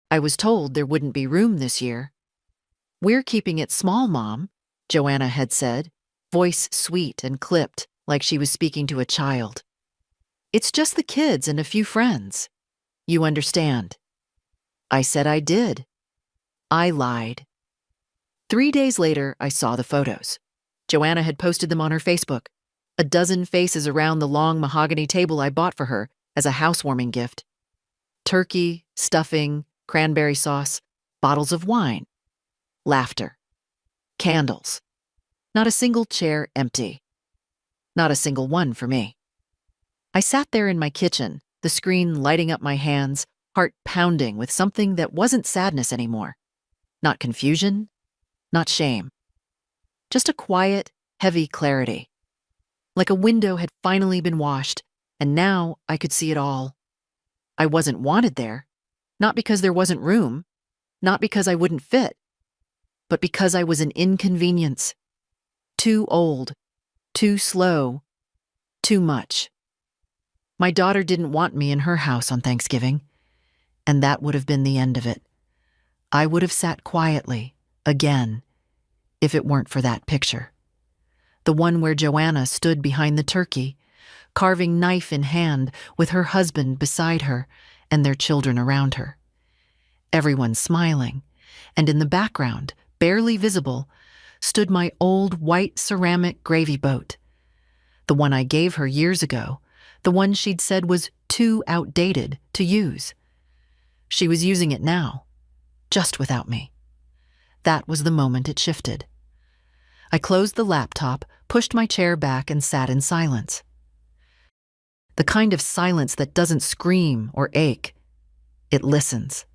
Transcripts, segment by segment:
I was told there wouldn't be room this year. We're keeping it small, Mom, Joanna had said, voice sweet and clipped like she was speaking to a child. It's just the kids and a few friends. You understand. I said I did. I lied. 3 days later, I saw the photos. Joanna had posted them on her Facebook. A dozen faces around the long mahogany table I bought for her as a housewarming gift. Turkey, stuffing, cranberry sauce, bottles of wine. Laughter. Candles. Not a single chair empty. Not a single one for me. I sat there in my kitchen, the screen lighting up my hands, heart pounding with something that wasn't sadness anymore. Not confusion, not shame. Just a quiet, heavy clarity. Like a window had finally been washed, and now I could see it all. I wasn't wanted there, not because there wasn't room, not because I wouldn't fit, but because I was an inconvenience. Too old, too slow, too much. My daughter didn't want me in her house on Thanksgiving, and that would have been the end of it. I would have sat quietly, again, if it weren't for that picture. The one where Joanna stood behind the turkey, carving knife in hand with her husband beside her and their children around her. Everyone smiling, and in the background, barely visible, stood my old white ceramic gravy boat. The one I gave her years ago, the one she'd said was too outdated to use. She was using it now, just without me. That was the moment it shifted. I closed the laptop, pushed my chair back, and sat in silence. The kind of silence that doesn't scream or ache. It listens.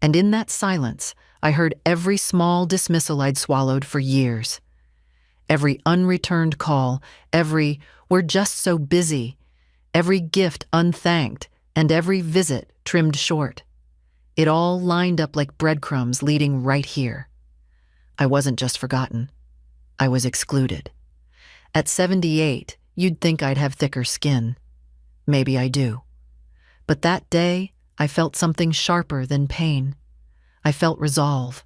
And in that silence, I heard every small dismissal I'd swallowed for years. Every unreturned call, every "we're just so busy," every gift unthanked, and every visit trimmed short. It all lined up like breadcrumbs leading right here. I wasn't just forgotten. I was excluded. At 78, you'd think I'd have thicker skin. Maybe I do. But that day, I felt something sharper than pain. I felt resolve.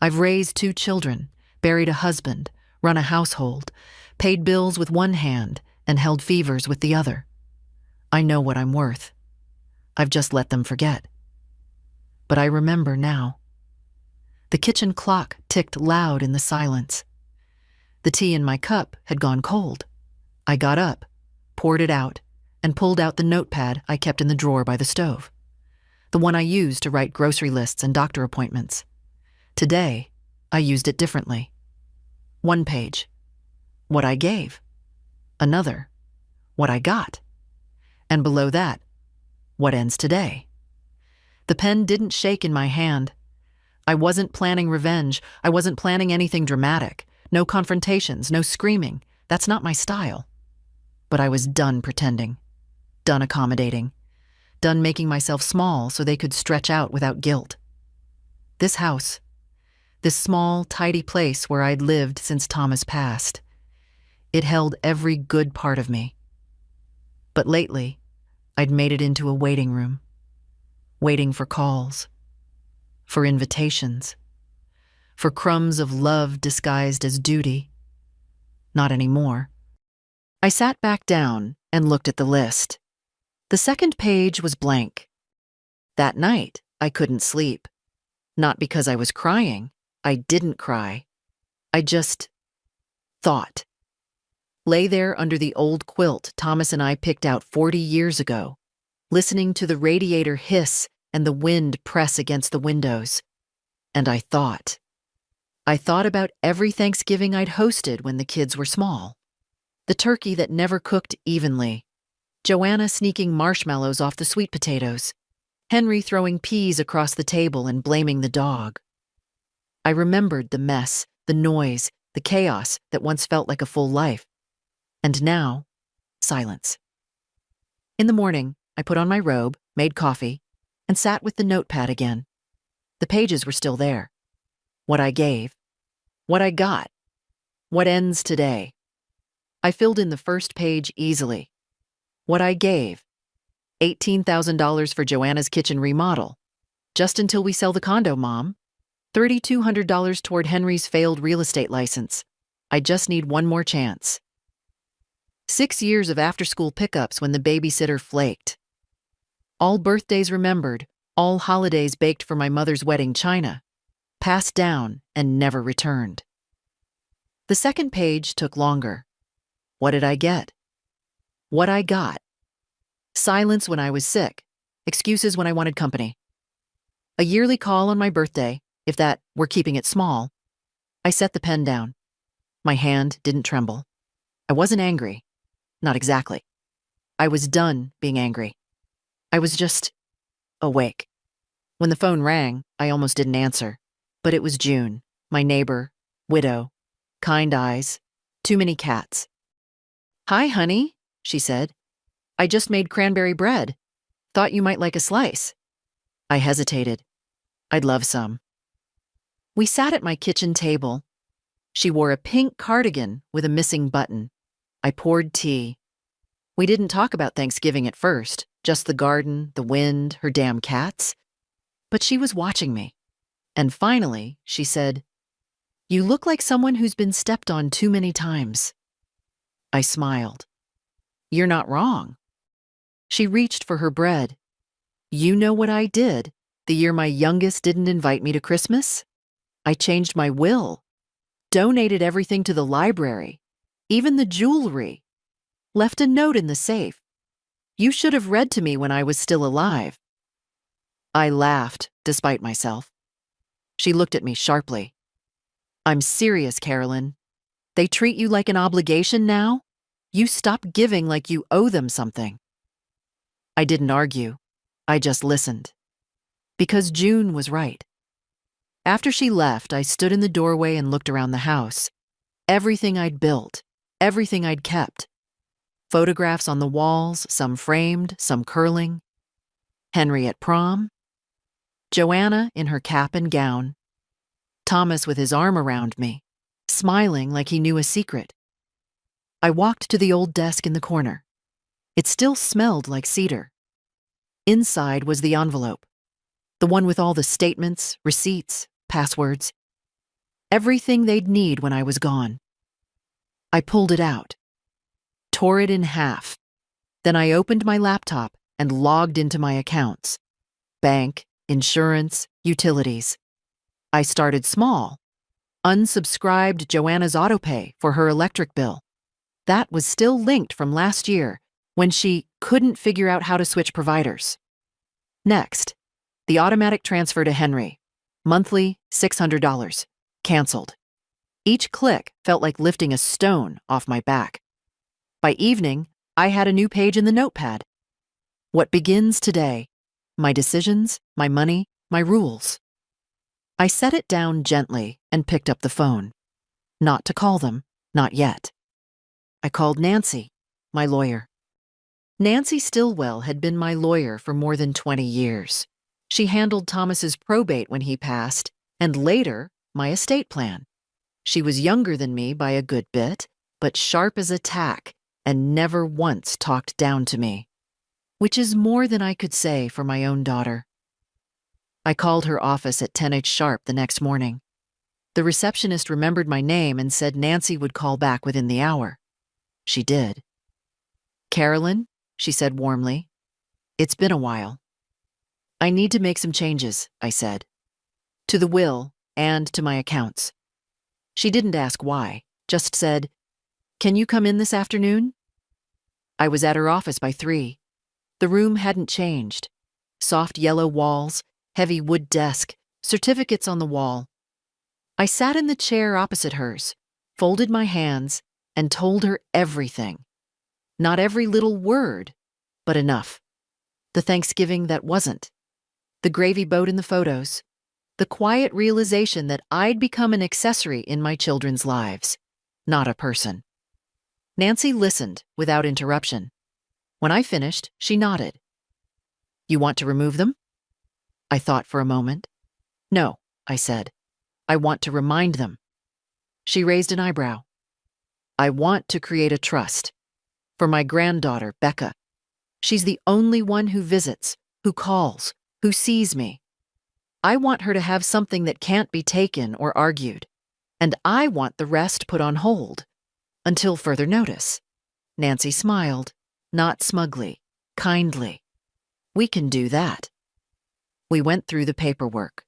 I've raised 2 children, buried a husband, run a household, paid bills with one hand, and held fevers with the other. I know what I'm worth. I've just let them forget. But I remember now. The kitchen clock ticked loud in the silence. The tea in my cup had gone cold. I got up, poured it out, and pulled out the notepad I kept in the drawer by the stove. The one I used to write grocery lists and doctor appointments. Today, I used it differently. 1 page. What I gave. Another. What I got. And below that, what ends today. The pen didn't shake in my hand. I wasn't planning revenge. I wasn't planning anything dramatic. No confrontations, no screaming. That's not my style. But I was done pretending. Done accommodating. Done making myself small so they could stretch out without guilt. This house, this small, tidy place where I'd lived since Thomas passed, it held every good part of me. But lately, I'd made it into a waiting room, waiting for calls, for invitations, for crumbs of love disguised as duty. Not anymore. I sat back down and looked at the list. The second page was blank. That night, I couldn't sleep. Not because I was crying. I didn't cry. I just thought. Lay there under the old quilt Thomas and I picked out 40 years ago, listening to the radiator hiss and the wind press against the windows. And I thought. I thought about every Thanksgiving I'd hosted when the kids were small. The turkey that never cooked evenly. Joanna sneaking marshmallows off the sweet potatoes. Henry throwing peas across the table and blaming the dog. I remembered the mess, the noise, the chaos that once felt like a full life. And now, silence. In the morning, I put on my robe, made coffee, and sat with the notepad again. The pages were still there. What I gave. What I got. What ends today. I filled in the first page easily. What I gave. $18,000 for Joanna's kitchen remodel. Just until we sell the condo, Mom. $3,200 toward Henry's failed real estate license. I just need one more chance. 6 years of after-school pickups when the babysitter flaked. All birthdays remembered, all holidays baked for my mother's wedding china. Passed down and never returned. The second page took longer. What did I get? What I got. Silence when I was sick. Excuses when I wanted company. A yearly call on my birthday, if that were keeping it small. I set the pen down. My hand didn't tremble. I wasn't angry. Not exactly. I was done being angry. I was just awake. When the phone rang, I almost didn't answer. But it was June, my neighbor, widow, kind eyes, too many cats. "Hi, honey," she said. "I just made cranberry bread. Thought you might like a slice." I hesitated. I'd love some. We sat at my kitchen table. She wore a pink cardigan with a missing button. I poured tea. We didn't talk about Thanksgiving at first, just the garden, the wind, her damn cats. But she was watching me. And finally, she said, "You look like someone who's been stepped on too many times." I smiled. "You're not wrong." She reached for her bread. "You know what I did the year my youngest didn't invite me to Christmas? I changed my will, donated everything to the library, even the jewelry, left a note in the safe. You should have read to me when I was still alive." I laughed, despite myself. She looked at me sharply. "I'm serious, Carolyn. They treat you like an obligation now? You stop giving like you owe them something." I didn't argue. I just listened. Because June was right. After she left, I stood in the doorway and looked around the house. Everything I'd built, everything I'd kept. Photographs on the walls, some framed, some curling. Henry at prom. Joanna in her cap and gown. Thomas with his arm around me, smiling like he knew a secret. I walked to the old desk in the corner. It still smelled like cedar. Inside was the envelope, the one with all the statements, receipts, passwords. Everything they'd need when I was gone. I pulled it out, tore it in half. Then I opened my laptop and logged into my accounts. Bank, insurance, utilities. I started small. Unsubscribed Joanna's autopay for her electric bill. That was still linked from last year when she couldn't figure out how to switch providers. Next, the automatic transfer to Henry. Monthly, $600. Canceled. Each click felt like lifting a stone off my back. By evening, I had a new page in the notepad. What begins today? My decisions, my money, my rules. I set it down gently and picked up the phone. Not to call them, not yet. I called Nancy, my lawyer. Nancy Stillwell had been my lawyer for more than 20 years. She handled Thomas's probate when he passed, and later, my estate plan. She was younger than me by a good bit, but sharp as a tack, and never once talked down to me. Which is more than I could say for my own daughter. I called her office at 10 sharp the next morning. The receptionist remembered my name and said Nancy would call back within the hour. She did. "Carolyn," she said warmly, "it's been a while." "I need to make some changes," I said. "To the will and to my accounts." She didn't ask why, just said, "Can you come in this afternoon?" I was at her office by 3. The room hadn't changed. Soft yellow walls, heavy wood desk, certificates on the wall. I sat in the chair opposite hers, folded my hands, and told her everything. Not every little word, but enough. The Thanksgiving that wasn't. The gravy boat in the photos. The quiet realization that I'd become an accessory in my children's lives, not a person. Nancy listened without interruption. When I finished, she nodded. "You want to remove them?" I thought for a moment. "No," I said. "I want to remind them." She raised an eyebrow. "I want to create a trust. For my granddaughter, Becca. She's the only one who visits, who calls, who sees me. I want her to have something that can't be taken or argued, and I want the rest put on hold until further notice. Nancy smiled, not smugly, kindly. We can do that. We went through the paperwork.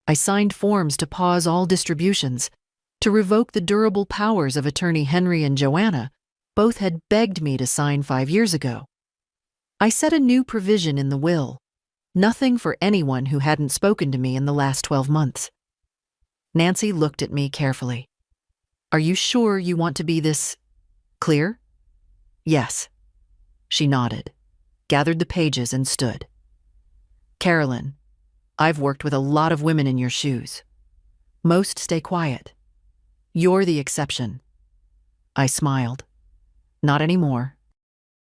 I signed forms to pause all distributions, to revoke the durable powers of attorney Henry and Joanna. Both had begged me to sign 5 years ago. I set a new provision in the will. Nothing for anyone who hadn't spoken to me in the last 12 months. Nancy looked at me carefully. Are you sure you want to be this clear? Yes. She nodded, gathered the pages, and stood. Carolyn, I've worked with a lot of women in your shoes. Most stay quiet. You're the exception. I smiled. Not anymore.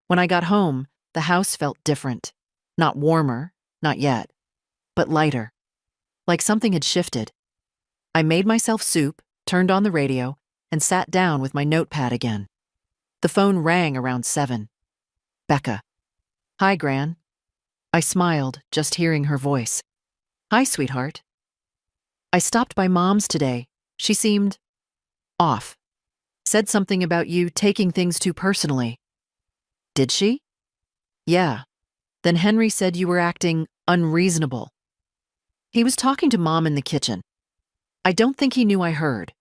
When I got home, the house felt different. Not warmer, not yet, but lighter. Like something had shifted. I made myself soup, turned on the radio, and sat down with my notepad again. The phone rang around 7. Becca. Hi, Gran. I smiled, just hearing her voice. Hi, sweetheart. I stopped by Mom's today. She seemed off. Said something about you taking things too personally. Did she? Yeah. Then Henry said you were acting unreasonable. He was talking to Mom in the kitchen. I don't think he knew I heard.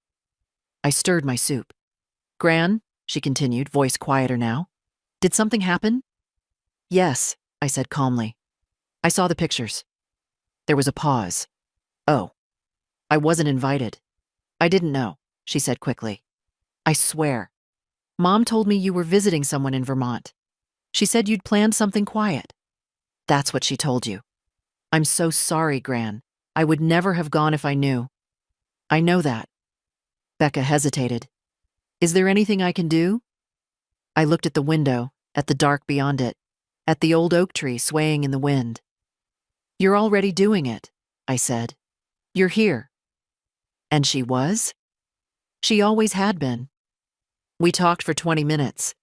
I stirred my soup. Gran, she continued, voice quieter now. Did something happen? Yes, I said calmly. I saw the pictures. There was a pause. Oh. I wasn't invited. I didn't know, she said quickly. I swear. Mom told me you were visiting someone in Vermont. She said you'd planned something quiet. That's what she told you. I'm so sorry, Gran. I would never have gone if I knew. I know that. Becca hesitated. Is there anything I can do? I looked at the window, at the dark beyond it, at the old oak tree swaying in the wind. You're already doing it, I said. You're here. And she was? She always had been. We talked for 20 minutes.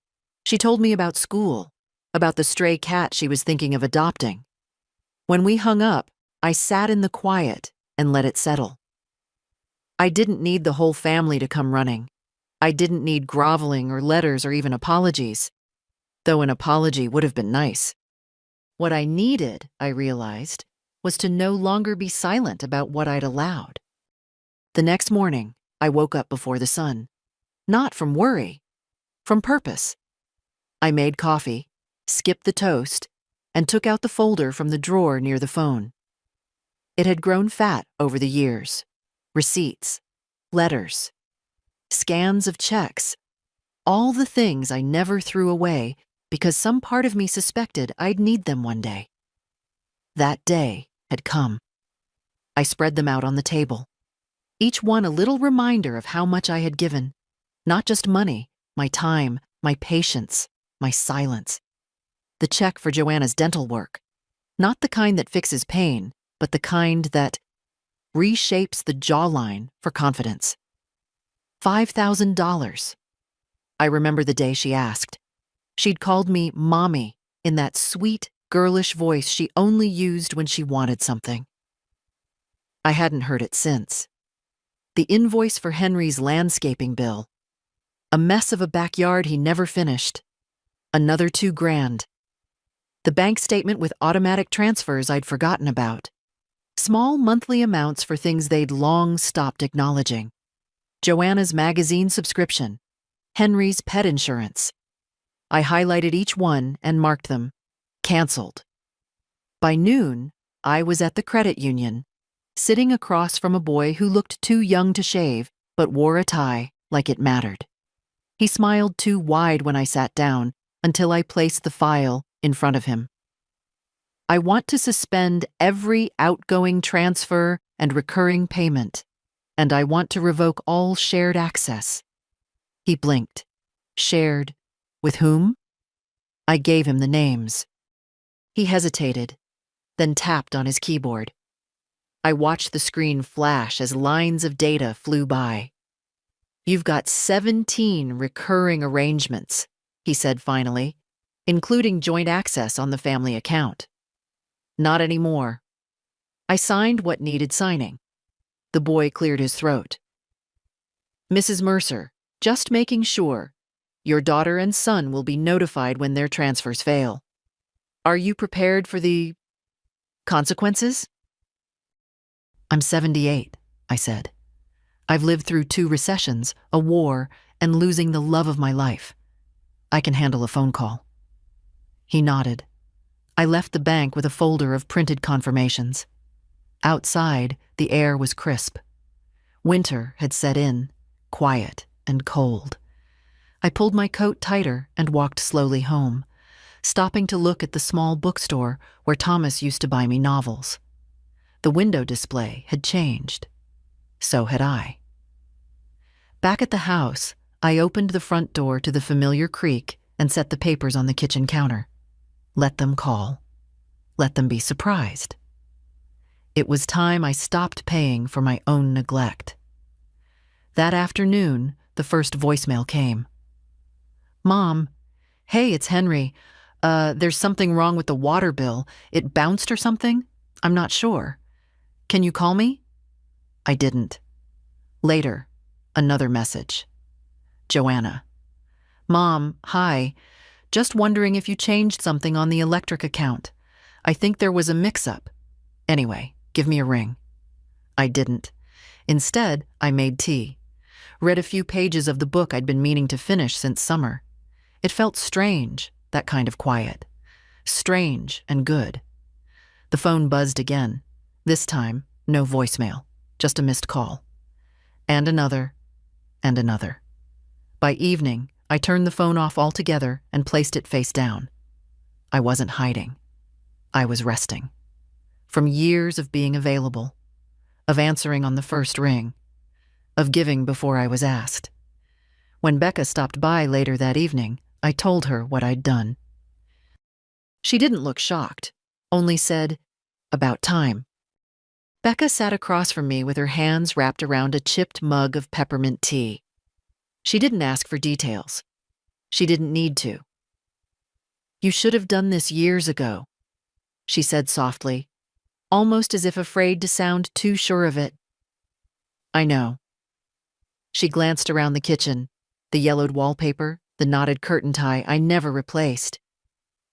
She told me about school, about the stray cat she was thinking of adopting. When we hung up, I sat in the quiet and let it settle. I didn't need the whole family to come running. I didn't need groveling or letters or even apologies, though an apology would have been nice. What I needed, I realized, was to no longer be silent about what I'd allowed. The next morning, I woke up before the sun. Not from worry, from purpose. I made coffee, skipped the toast, and took out the folder from the drawer near the phone. It had grown fat over the years. Receipts, letters, scans of checks, all the things I never threw away because some part of me suspected I'd need them one day. That day had come. I spread them out on the table, each one a little reminder of how much I had given. Not just money, my time, my patience, my silence. The check for Joanna's dental work. Not the kind that fixes pain, but the kind that reshapes the jawline for confidence. $5,000. I remember the day she asked. She'd called me Mommy in that sweet, girlish voice she only used when she wanted something. I hadn't heard it since. The invoice for Henry's landscaping bill. A mess of a backyard he never finished. Another $2,000. The bank statement with automatic transfers I'd forgotten about. Small monthly amounts for things they'd long stopped acknowledging. Joanna's magazine subscription. Henry's pet insurance. I highlighted each one and marked them. Canceled. By noon, I was at the credit union, sitting across from a boy who looked too young to shave, but wore a tie like it mattered. He smiled too wide when I sat down until I placed the file in front of him. I want to suspend every outgoing transfer and recurring payment, and I want to revoke all shared access. He blinked. Shared with whom? I gave him the names. He hesitated, then tapped on his keyboard. I watched the screen flash as lines of data flew by. You've got 17 recurring arrangements, he said finally, including joint access on the family account. Not anymore. I signed what needed signing. The boy cleared his throat. Mrs. Mercer, just making sure. Your daughter and son will be notified when their transfers fail. Are you prepared for the consequences? I'm 78, I said. I've lived through 2 recessions, a war, and losing the love of my life. I can handle a phone call. He nodded. I left the bank with a folder of printed confirmations. Outside, the air was crisp. Winter had set in, quiet and cold. I pulled my coat tighter and walked slowly home, stopping to look at the small bookstore where Thomas used to buy me novels. The window display had changed. So had I. Back at the house, I opened the front door to the familiar creak and set the papers on the kitchen counter. Let them call. Let them be surprised. It was time I stopped paying for my own neglect. That afternoon, the first voicemail came. Mom, hey, it's Henry. There's something wrong with the water bill. It bounced or something? I'm not sure. Can you call me? I didn't. Later, another message. Joanna. Mom, hi. Just wondering if you changed something on the electric account. I think there was a mix-up. Anyway, give me a ring. I didn't. Instead, I made tea. Read a few pages of the book I'd been meaning to finish since summer. It felt strange, that kind of quiet. Strange and good. The phone buzzed again. This time, no voicemail, just a missed call. And another, and another. By evening, I turned the phone off altogether and placed it face down. I wasn't hiding. I was resting. From years of being available, of answering on the first ring, of giving before I was asked. When Becca stopped by later that evening, I told her what I'd done. She didn't look shocked, only said, "About time." Becca sat across from me with her hands wrapped around a chipped mug of peppermint tea. She didn't ask for details. She didn't need to. You should have done this years ago, she said softly, almost as if afraid to sound too sure of it. I know. She glanced around the kitchen, the yellowed wallpaper, the knotted curtain tie I never replaced.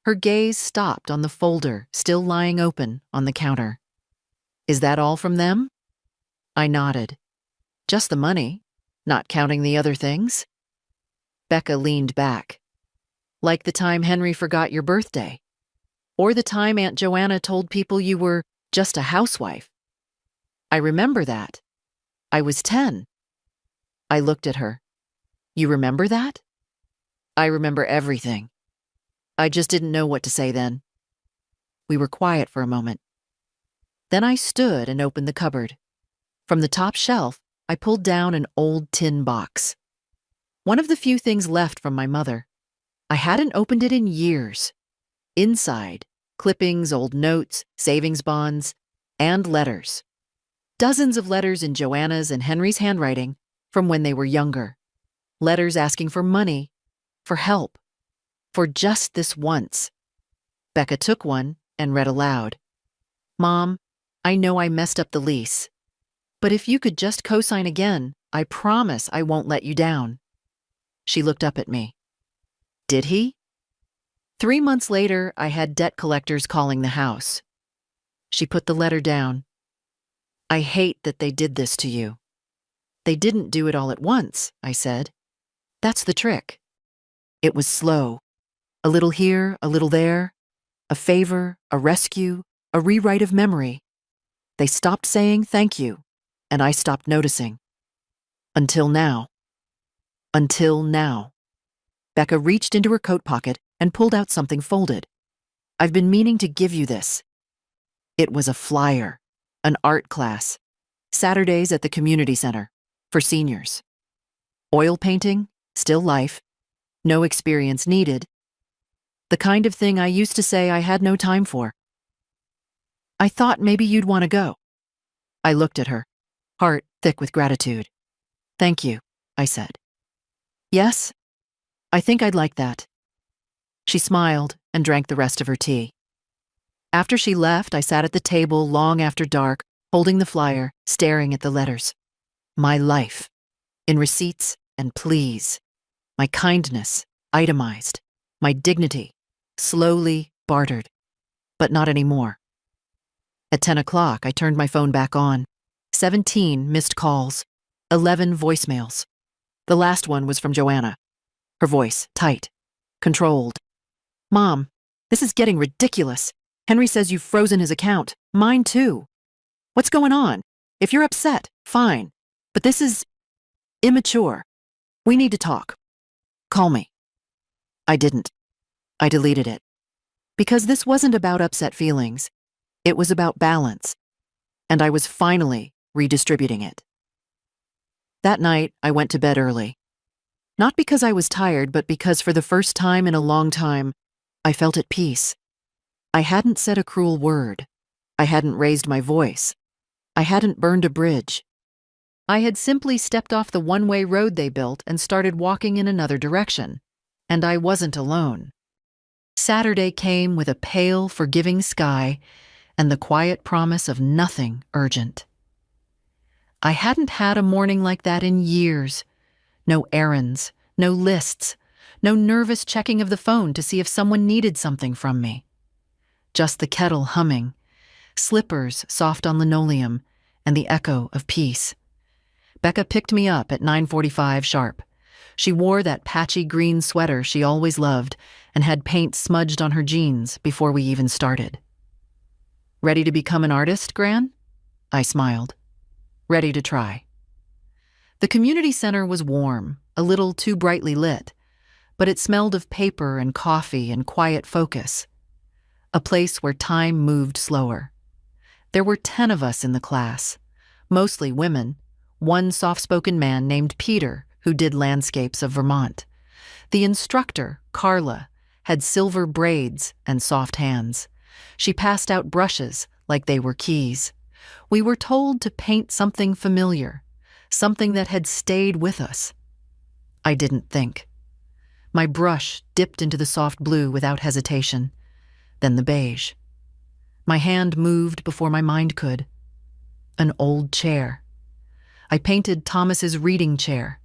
Her gaze stopped on the folder still lying open on the counter. Is that all from them? I nodded. Just the money, not counting the other things. Becca leaned back. Like the time Henry forgot your birthday. Or the time Aunt Joanna told people you were just a housewife. I remember that. I was 10. I looked at her. You remember that? I remember everything. I just didn't know what to say then. We were quiet for a moment. Then I stood and opened the cupboard. From the top shelf, I pulled down an old tin box. One of the few things left from my mother. I hadn't opened it in years. Inside, clippings, old notes, savings bonds, and letters. Dozens of letters in Joanna's and Henry's handwriting from when they were younger. Letters asking for money, for help, for just this once. Becca took one and read aloud. Mom, I know I messed up the lease, but if you could just co-sign again, I promise I won't let you down. She looked up at me. Did he? 3 months later, I had debt collectors calling the house. She put the letter down. I hate that they did this to you. They didn't do it all at once, I said. That's the trick. It was slow. A little here, a little there. A favor, a rescue, a rewrite of memory. They stopped saying thank you, and I stopped noticing. Until now. Until now. Becca reached into her coat pocket and pulled out something folded. I've been meaning to give you this. It was a flyer, an art class, Saturdays at the community center, for seniors. Oil painting, still life, no experience needed. The kind of thing I used to say I had no time for. I thought maybe you'd want to go. I looked at her, heart thick with gratitude. Thank you, I said. Yes, I think I'd like that. She smiled and drank the rest of her tea. After she left, I sat at the table long after dark, holding the flyer, staring at the letters. My life, in receipts and pleas. My kindness, itemized. My dignity, slowly bartered. But not anymore. At 10 o'clock, I turned my phone back on. 17 missed calls. 11 voicemails. The last one was from Joanna. Her voice, tight, controlled. Mom, this is getting ridiculous. Henry says you've frozen his account. Mine too. What's going on? If you're upset, fine. But this is immature. We need to talk. Call me. I didn't. I deleted it. Because this wasn't about upset feelings. It was about balance. And I was finally redistributing it. That night, I went to bed early. Not because I was tired, but because for the first time in a long time, I felt at peace. I hadn't said a cruel word. I hadn't raised my voice. I hadn't burned a bridge. I had simply stepped off the one-way road they built and started walking in another direction. And I wasn't alone. Saturday came with a pale, forgiving sky and the quiet promise of nothing urgent. I hadn't had a morning like that in years. No errands, no lists, no nervous checking of the phone to see if someone needed something from me. Just the kettle humming, slippers soft on linoleum, and the echo of peace. Becca picked me up at 9:45 sharp. She wore that patchy green sweater she always loved and had paint smudged on her jeans before we even started. Ready to become an artist, Gran? I smiled. Ready to try. The community center was warm, a little too brightly lit, but it smelled of paper and coffee and quiet focus. A place where time moved slower. There were 10 of us in the class, mostly women, one soft-spoken man named Peter who did landscapes of Vermont. The instructor, Carla, had silver braids and soft hands. She passed out brushes like they were keys. We were told to paint something familiar, something that had stayed with us. I didn't think. My brush dipped into the soft blue without hesitation, then the beige. My hand moved before my mind could. An old chair. I painted Thomas's reading chair,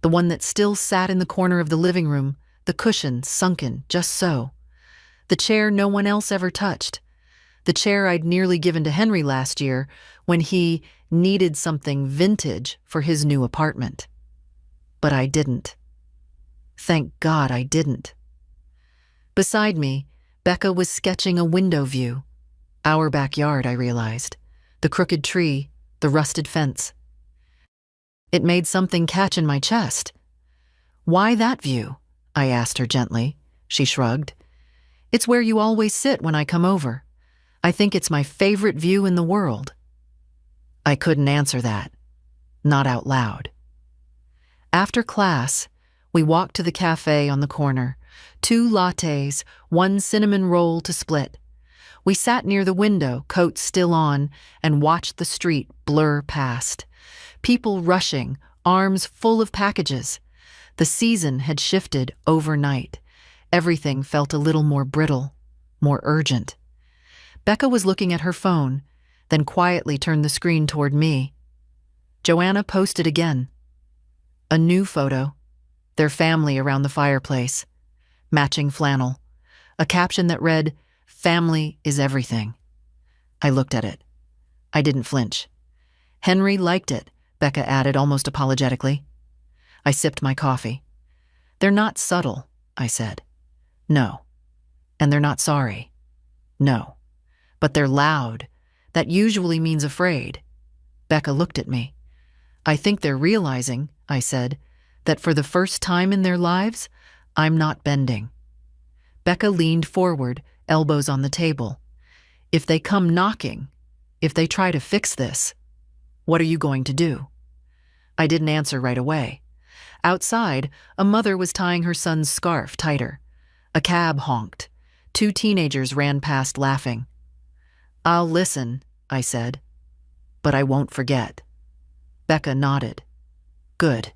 the one that still sat in the corner of the living room, the cushion sunken just so. The chair no one else ever touched. The chair I'd nearly given to Henry last year when he needed something vintage for his new apartment. But I didn't. Thank God I didn't. Beside me, Becca was sketching a window view. Our backyard, I realized. The crooked tree, the rusted fence. It made something catch in my chest. Why that view? I asked her gently. She shrugged. It's where you always sit when I come over. I think it's my favorite view in the world. I couldn't answer that. Not out loud. After class, we walked to the cafe on the corner. 2 lattes, 1 cinnamon roll to split. We sat near the window, coats still on, and watched the street blur past. People rushing, arms full of packages. The season had shifted overnight. Everything felt a little more brittle, more urgent. Becca was looking at her phone, then quietly turned the screen toward me. Joanna posted again. A new photo. Their family around the fireplace. Matching flannel. A caption that read, "Family is everything." I looked at it. I didn't flinch. Henry liked it, Becca added almost apologetically. I sipped my coffee. They're not subtle, I said. No. And they're not sorry. No. But they're loud. That usually means afraid. Becca looked at me. I think they're realizing, I said, that for the first time in their lives, I'm not bending. Becca leaned forward, elbows on the table. If they come knocking, if they try to fix this, what are you going to do? I didn't answer right away. Outside, a mother was tying her son's scarf tighter. A cab honked. 2 teenagers ran past laughing. I'll listen, I said, but I won't forget. Becca nodded. Good.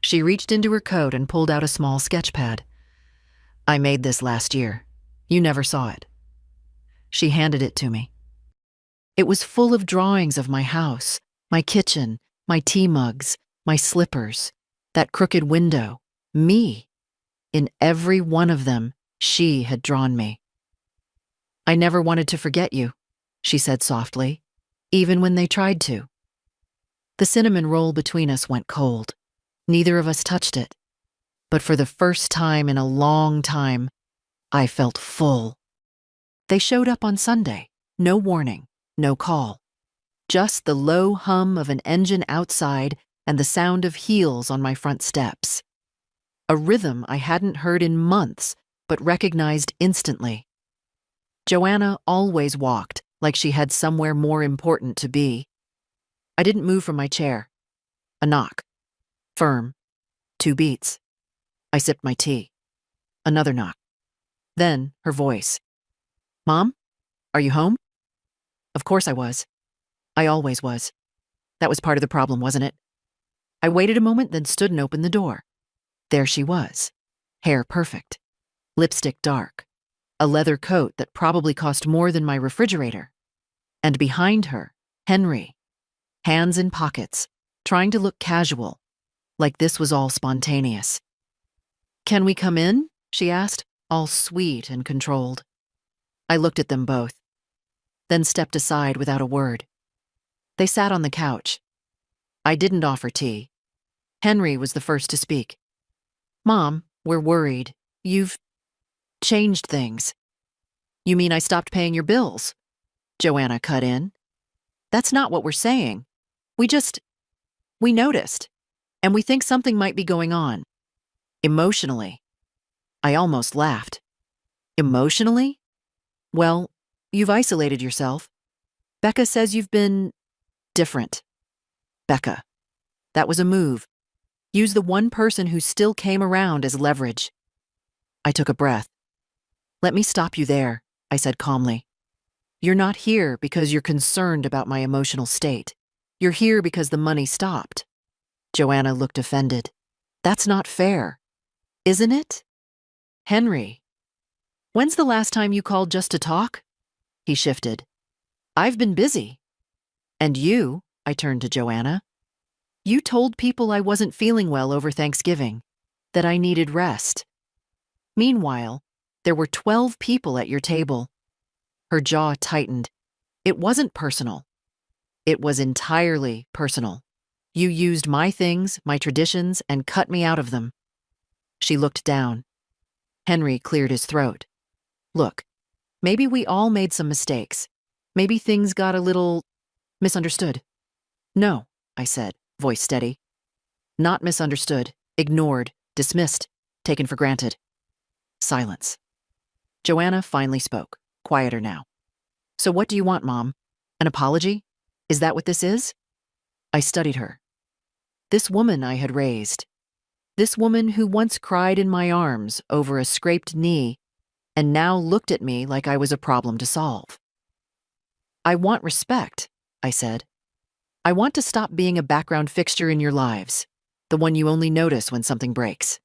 She reached into her coat and pulled out a small sketch pad. I made this last year. You never saw it. She handed it to me. It was full of drawings of my house, my kitchen, my tea mugs, my slippers, that crooked window, me. In every one of them, she had drawn me. "I never wanted to forget you," she said softly, "even when they tried to." The cinnamon roll between us went cold. Neither of us touched it. But for the first time in a long time, I felt full. They showed up on Sunday. No warning, no call. Just the low hum of an engine outside and the sound of heels on my front steps. A rhythm I hadn't heard in months, but recognized instantly. Joanna always walked like she had somewhere more important to be. I didn't move from my chair. A knock. Firm. 2 beats. I sipped my tea. Another knock. Then her voice. "Mom, are you home?" Of course I was. I always was. That was part of the problem, wasn't it? I waited a moment, then stood and opened the door. There she was. Hair perfect. Lipstick dark. A leather coat that probably cost more than my refrigerator. And behind her, Henry. Hands in pockets, trying to look casual, like this was all spontaneous. "Can we come in?" she asked, all sweet and controlled. I looked at them both, then stepped aside without a word. They sat on the couch. I didn't offer tea. Henry was the first to speak. "Mom, we're worried. You've changed things." "You mean I stopped paying your bills?" Joanna cut in. "That's not what we're saying. We noticed, and we think something might be going on. Emotionally." I almost laughed. "Emotionally? Well, you've isolated yourself. Becca says you've been different." Becca. That was a move. Use the one person who still came around as leverage. I took a breath. "Let me stop you there," I said calmly. "You're not here because you're concerned about my emotional state. You're here because the money stopped." Joanna looked offended. "That's not fair. Isn't it?" "Henry, when's the last time you called just to talk?" He shifted. "I've been busy." "And you," I turned to Joanna, "you told people I wasn't feeling well over Thanksgiving, that I needed rest. Meanwhile, there were 12 people at your table." Her jaw tightened. "It wasn't personal. It was entirely personal. You used my things, my traditions, and cut me out of them." She looked down. Henry cleared his throat. "Look, maybe we all made some mistakes. Maybe things got a little misunderstood." "No," I said, voice steady. "Not misunderstood, ignored, dismissed, taken for granted." Silence. Joanna finally spoke, quieter now. "So what do you want, Mom? An apology? Is that what this is?" I studied her. This woman I had raised. This woman who once cried in my arms over a scraped knee and now looked at me like I was a problem to solve. "I want respect," I said. "I want to stop being a background fixture in your lives, the one you only notice when something breaks."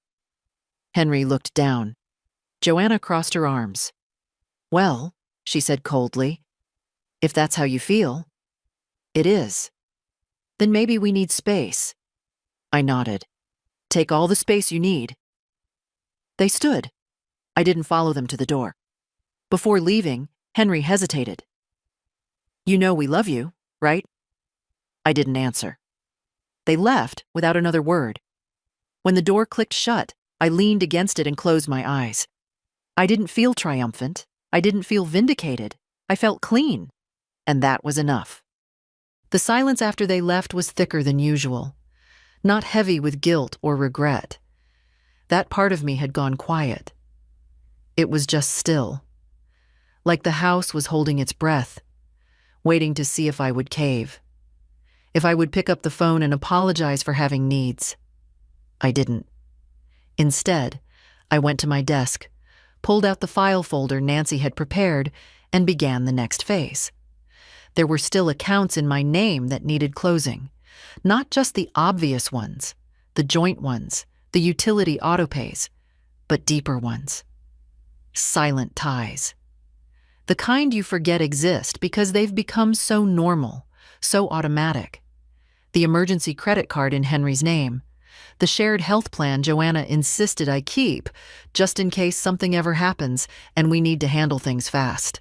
Henry looked down. Joanna crossed her arms. "Well," she said coldly, "if that's how you feel." "It is." "Then maybe we need space." I nodded. "Take all the space you need." They stood. I didn't follow them to the door. Before leaving, Henry hesitated. "You know we love you, right?" I didn't answer. They left without another word. When the door clicked shut, I leaned against it and closed my eyes. I didn't feel triumphant. I didn't feel vindicated. I felt clean. And that was enough. The silence after they left was thicker than usual, not heavy with guilt or regret. That part of me had gone quiet. It was just still, like the house was holding its breath, waiting to see if I would cave, if I would pick up the phone and apologize for having needs. I didn't. Instead, I went to my desk, pulled out the file folder Nancy had prepared, and began the next phase. There were still accounts in my name that needed closing, not just the obvious ones, the joint ones, the utility autopays, but deeper ones. Silent ties. The kind you forget exist because they've become so normal, so automatic. The emergency credit card in Henry's name, the shared health plan Joanna insisted I keep, just in case something ever happens and we need to handle things fast.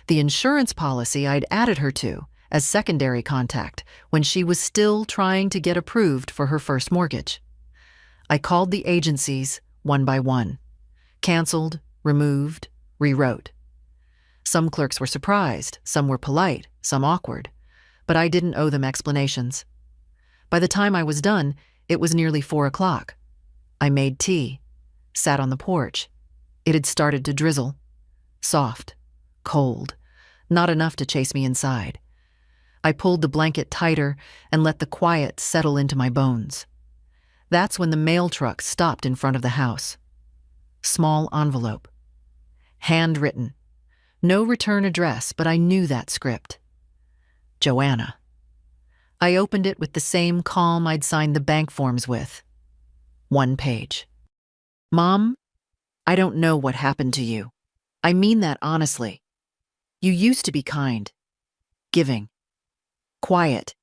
The insurance policy I'd added her to as secondary contact when she was still trying to get approved for her first mortgage. I called the agencies one by one. Canceled, removed, rewrote. Some clerks were surprised, some were polite, some awkward, but I didn't owe them explanations. By the time I was done, it was nearly 4 o'clock. I made tea, sat on the porch. It had started to drizzle. Soft, cold, not enough to chase me inside. I pulled the blanket tighter and let the quiet settle into my bones. That's when the mail truck stopped in front of the house. Small envelope. Handwritten. No return address, but I knew that script. Joanna. I opened it with the same calm I'd signed the bank forms with. 1 page. Mom, I don't know what happened to you. I mean that honestly. You used to be kind, giving, quiet.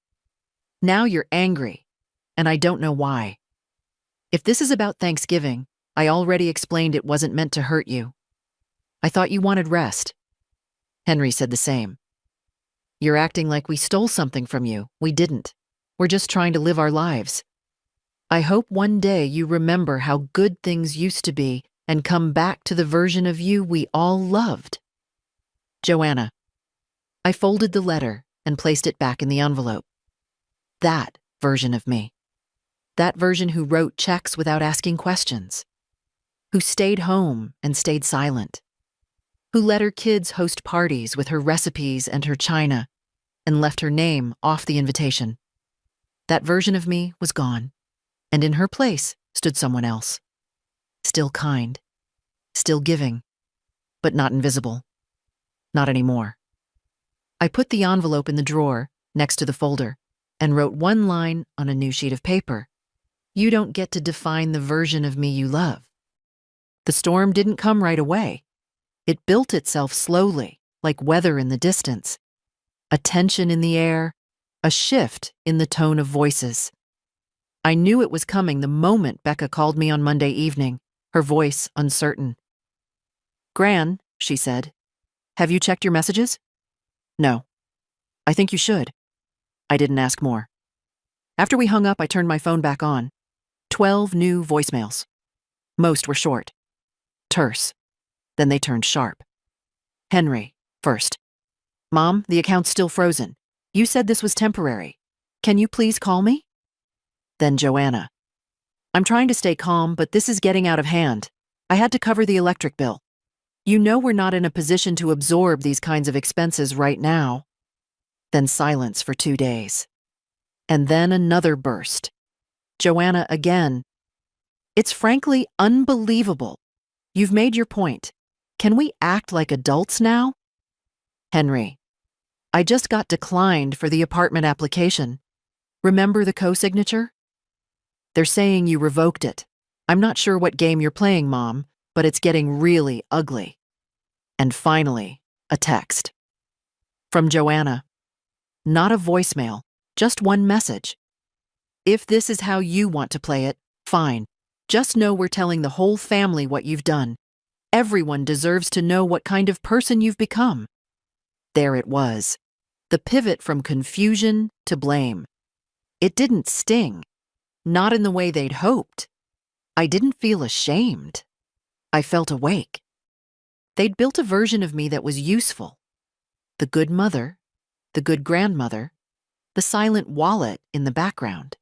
Now you're angry, and I don't know why. If this is about Thanksgiving, I already explained it wasn't meant to hurt you. I thought you wanted rest. Henry said the same. You're acting like we stole something from you. We didn't. We're just trying to live our lives. I hope one day you remember how good things used to be and come back to the version of you we all loved. Joanna. I folded the letter and placed it back in the envelope. That version of me. That version who wrote checks without asking questions. Who stayed home and stayed silent. Who let her kids host parties with her recipes and her china and left her name off the invitation. That version of me was gone, and in her place stood someone else. Still kind, still giving, but not invisible. Not anymore. I put the envelope in the drawer next to the folder and wrote one line on a new sheet of paper. You don't get to define the version of me you love. The storm didn't come right away. It built itself slowly, like weather in the distance. A tension in the air, a shift in the tone of voices. I knew it was coming the moment Becca called me on Monday evening, her voice uncertain. Gran, she said, have you checked your messages? No. I think you should. I didn't ask more. After we hung up, I turned my phone back on. 12 new voicemails. Most were short, terse. Then they turned sharp. Henry, first. Mom, the account's still frozen. You said this was temporary. Can you please call me? Then Joanna. I'm trying to stay calm, but this is getting out of hand. I had to cover the electric bill. You know we're not in a position to absorb these kinds of expenses right now. Then silence for 2 days. And then another burst. Joanna again. It's frankly unbelievable. You've made your point. Can we act like adults now? Henry. I just got declined for the apartment application. Remember the co-signature? They're saying you revoked it. I'm not sure what game you're playing, Mom, but it's getting really ugly. And finally, a text. From Joanna. Not a voicemail, just one message. If this is how you want to play it, fine. Just know we're telling the whole family what you've done. Everyone deserves to know what kind of person you've become. There it was. The pivot from confusion to blame. It didn't sting. Not in the way they'd hoped. I didn't feel ashamed. I felt awake. They'd built a version of me that was useful. The good mother, the good grandmother, the silent wallet in the background.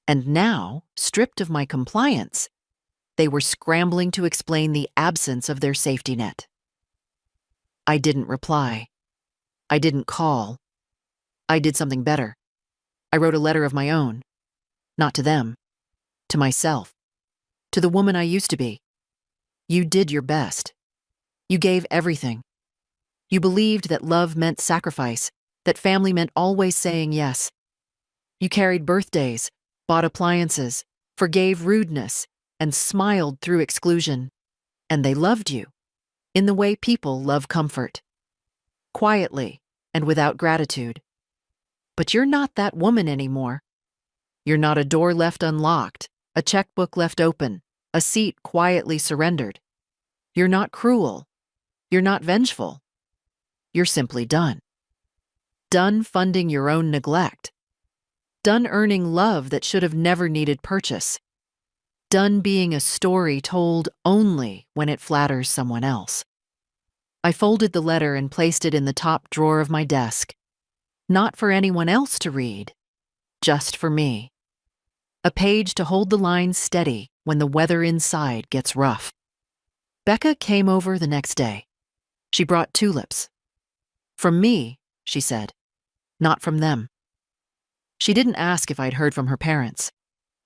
And now, stripped of my compliance, they were scrambling to explain the absence of their safety net. I didn't reply. I didn't call. I did something better. I wrote a letter of my own. Not to them. To myself. To the woman I used to be. You did your best. You gave everything. You believed that love meant sacrifice, that family meant always saying yes. You carried birthdays, bought appliances, forgave rudeness, and smiled through exclusion. And they loved you, in the way people love comfort. quietly and without gratitude. But you're not that woman anymore. You're not a door left unlocked, a checkbook left open, a seat quietly surrendered. You're not cruel. You're not vengeful. You're simply done. Done funding your own neglect. Done earning love that should have never needed purchase. Done being a story told only when it flatters someone else. I folded the letter and placed it in the top drawer of my desk. Not for anyone else to read, just for me. A page to hold the lines steady when the weather inside gets rough. Becca came over the next day. She brought tulips. From me, she said, not from them. She didn't ask if I'd heard from her parents.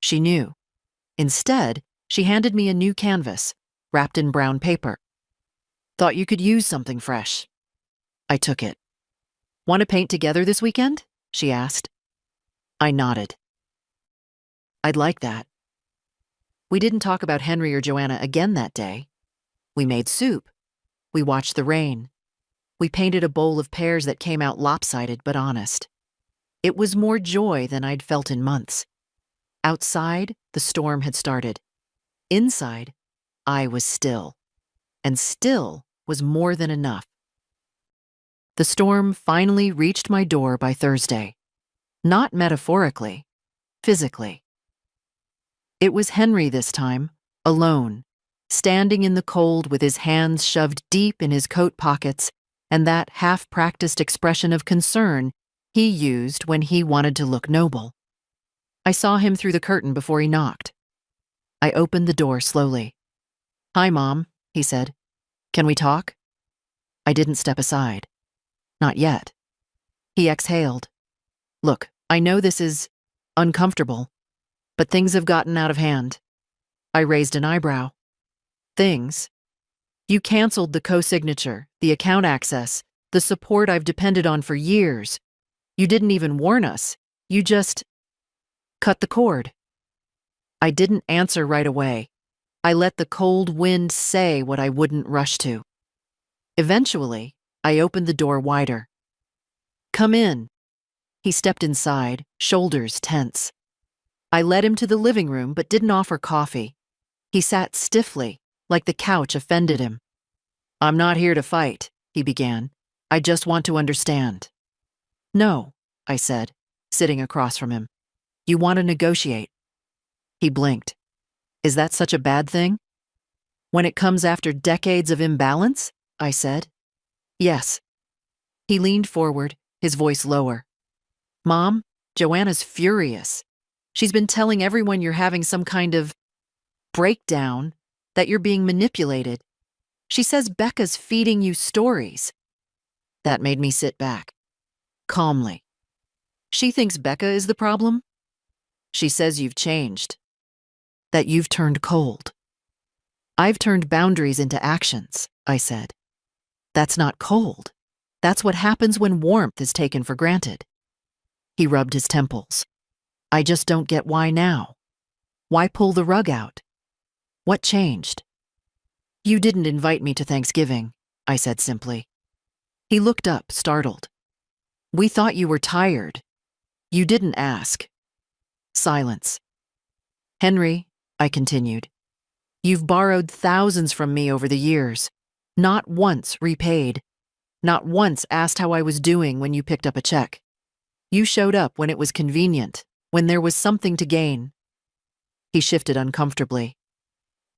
She knew. Instead, she handed me a new canvas, wrapped in brown paper. Thought you could use something fresh. I took it. Want to paint together this weekend? She asked. I nodded. I'd like that. We didn't talk about Henry or Joanna again that day. We made soup. We watched the rain. We painted a bowl of pears that came out lopsided but honest. It was more joy than I'd felt in months. Outside, the storm had started. Inside, I was still. And still was more than enough. The storm finally reached my door by Thursday. Not metaphorically, physically. It was Henry this time, alone, standing in the cold with his hands shoved deep in his coat pockets and that half-practiced expression of concern he used when he wanted to look noble. I saw him through the curtain before he knocked. I opened the door slowly. "Hi, Mom," he said. "Can we talk?" I didn't step aside. Not yet. He exhaled. "Look, I know this is uncomfortable, but things have gotten out of hand." I raised an eyebrow. "Things? You canceled the co-signature, the account access, the support I've depended on for years. You didn't even warn us. You just cut the cord." I didn't answer right away. I let the cold wind say what I wouldn't rush to. Eventually, I opened the door wider. "Come in." He stepped inside, shoulders tense. I led him to the living room but didn't offer coffee. He sat stiffly, like the couch offended him. "I'm not here to fight," he began. "I just want to understand." "No," I said, sitting across from him. "You want to negotiate." He blinked. "Is that such a bad thing?" "When it comes after decades of imbalance?" I said. "Yes." He leaned forward, his voice lower. "Mom, Joanna's furious. She's been telling everyone you're having some kind of breakdown, that you're being manipulated. She says Becca's feeding you stories." That made me sit back. Calmly. "She thinks Becca is the problem?" "She says you've changed. That you've turned cold." "I've turned boundaries into actions," I said. "That's not cold. That's what happens when warmth is taken for granted." He rubbed his temples. "I just don't get why now. Why pull the rug out? What changed?" "You didn't invite me to Thanksgiving," I said simply. He looked up, startled. "We thought you were tired. You didn't ask." Silence. "Henry," I continued, "you've borrowed thousands from me over the years. Not once repaid. Not once asked how I was doing when you picked up a check. You showed up when it was convenient, when there was something to gain." He shifted uncomfortably.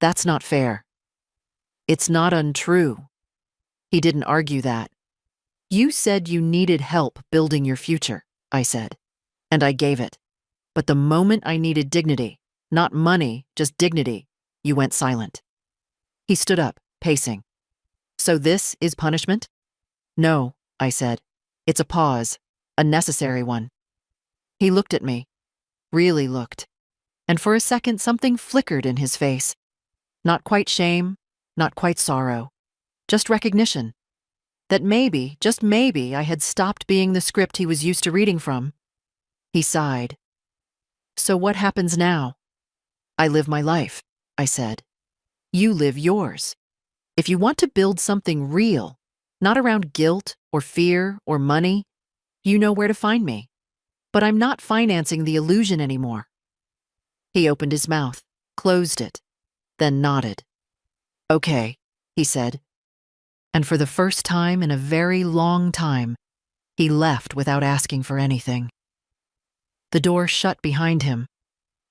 "That's not fair." "It's not untrue." He didn't argue that. "You said you needed help building your future," I said, and I gave it. But the moment I needed dignity, not money, just dignity, you went silent. He stood up, pacing. "So this is punishment?" "No," I said. "It's a pause, a necessary one." He looked at me, really looked, and for a second something flickered in his face. Not quite shame, not quite sorrow, just recognition. That maybe, just maybe, I had stopped being the script he was used to reading from. He sighed. "So what happens now?" "I live my life," I said. "You live yours. If you want to build something real, Not around guilt or fear or money. You know where to find me. But I'm not financing the illusion anymore." He opened his mouth, closed it, then nodded. "Okay," he said. And for the first time in a very long time, he left without asking for anything. The door shut behind him,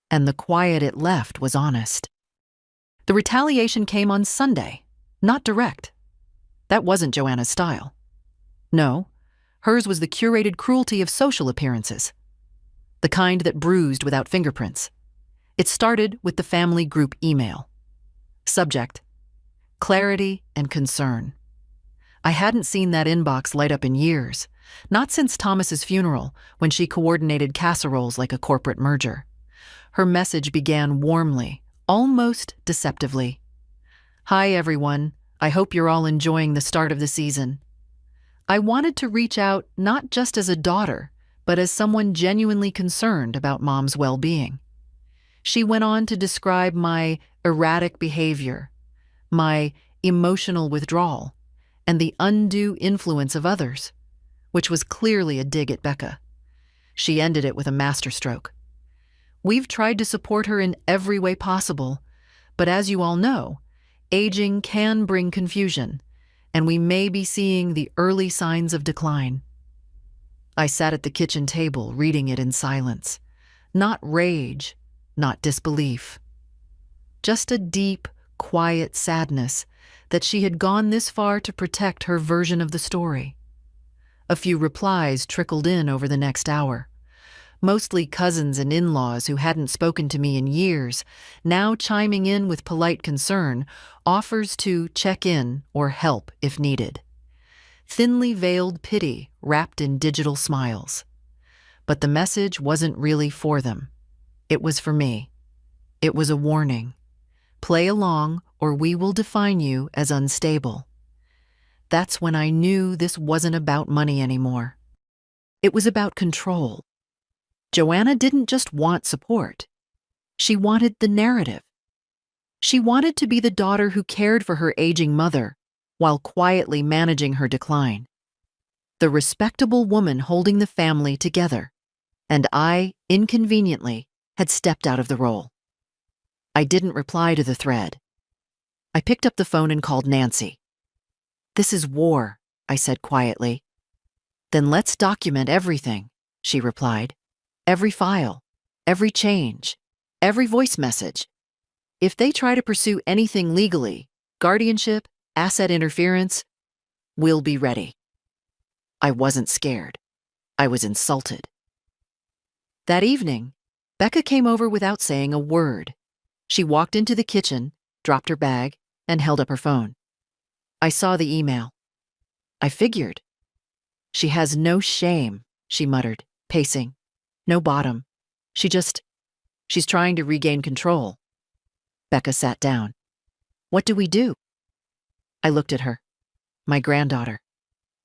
and the quiet it left was honest. The retaliation came on Sunday, not direct. That wasn't Joanna's style. No, hers was the curated cruelty of social appearances, the kind that bruised without fingerprints. It started with the family group email. Subject: clarity and concern. I hadn't seen that inbox light up in years, not since Thomas's funeral, when she coordinated casseroles like a corporate merger. Her message began warmly, almost deceptively. "Hi, everyone. I hope you're all enjoying the start of the season." I wanted to reach out not just as a daughter, but as someone genuinely concerned about Mom's well-being. She went on to describe my erratic behavior, my emotional withdrawal, and the undue influence of others, which was clearly a dig at Becca. She ended it with a masterstroke. "We've tried to support her in every way possible, but as you all know, aging can bring confusion, and we may be seeing the early signs of decline." I sat at the kitchen table reading it in silence. Not rage, not disbelief. Just a deep, quiet sadness that she had gone this far to protect her version of the story. A few replies trickled in over the next hour. Mostly cousins and in-laws who hadn't spoken to me in years, now chiming in with polite concern, offers to check in or help if needed. Thinly veiled pity wrapped in digital smiles. But the message wasn't really for them. It was for me. It was a warning. Play along or we will define you as unstable. That's when I knew this wasn't about money anymore. It was about control. Joanna didn't just want support. She wanted the narrative. She wanted to be the daughter who cared for her aging mother while quietly managing her decline. The respectable woman holding the family together. And I, inconveniently, had stepped out of the role. I didn't reply to the thread. I picked up the phone and called Nancy. "This is war," I said quietly. "Then let's document everything," she replied. "Every file, every change, every voice message. If they try to pursue anything legally, guardianship, asset interference, we'll be ready." I wasn't scared. I was insulted. That evening, Becca came over without saying a word. She walked into the kitchen, dropped her bag, and held up her phone. I saw the email. I figured. "She has no shame," she muttered, pacing. "No bottom. She's trying to regain control." Becca sat down. "What do we do?" I looked at her. My granddaughter.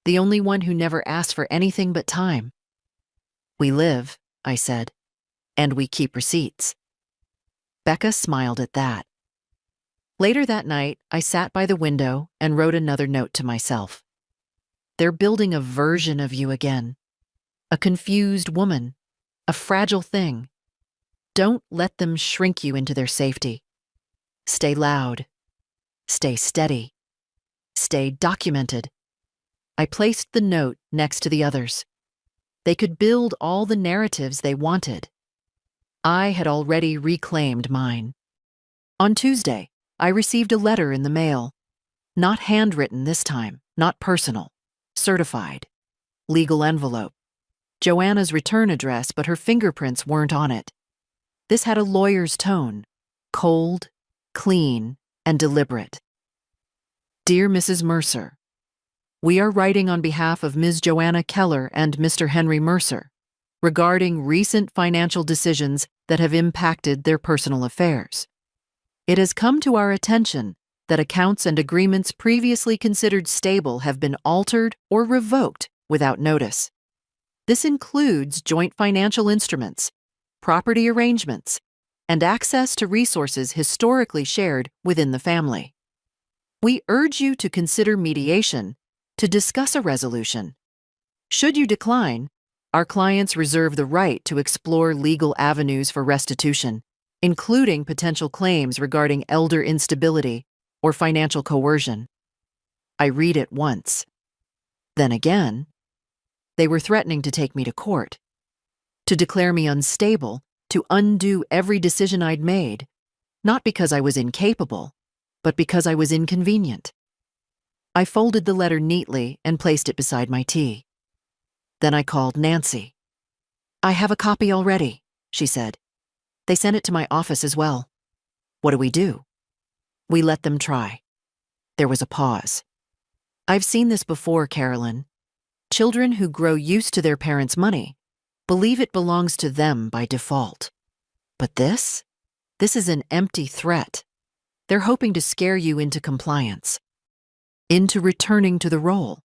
The only one who never asked for anything but time. "We live," I said, "and we keep receipts." Becca smiled at that. Later that night, I sat by the window and wrote another note to myself. "They're building a version of you again. A confused woman. A fragile thing. Don't let them shrink you into their safety. Stay loud. Stay steady. Stay documented." I placed the note next to the others. They could build all the narratives they wanted. I had already reclaimed mine. On Tuesday, I received a letter in the mail. Not handwritten this time, not personal. Certified. Legal envelope. Joanna's return address, but her fingerprints weren't on it. This had a lawyer's tone. Cold, clean, and deliberate. "Dear Mrs. Mercer, we are writing on behalf of Ms. Joanna Keller and Mr. Henry Mercer regarding recent financial decisions that have impacted their personal affairs. It has come to our attention that accounts and agreements previously considered stable have been altered or revoked without notice. This includes joint financial instruments, property arrangements, and access to resources historically shared within the family. We urge you to consider mediation to discuss a resolution. Should you decline, our clients reserve the right to explore legal avenues for restitution, including potential claims regarding elder instability or financial coercion. I read it once. Then again, they were threatening to take me to court, to declare me unstable, to undo every decision I'd made, not because I was incapable, but because I was inconvenient. I folded the letter neatly and placed it beside my tea. Then I called Nancy. "I have a copy already," she said. "They sent it to my office as well. What do we do?" "We let them try." There was a pause. "I've seen this before, Carolyn. Children who grow used to their parents' money believe it belongs to them by default. But this is an empty threat. They're hoping to scare you into compliance, into returning to the role.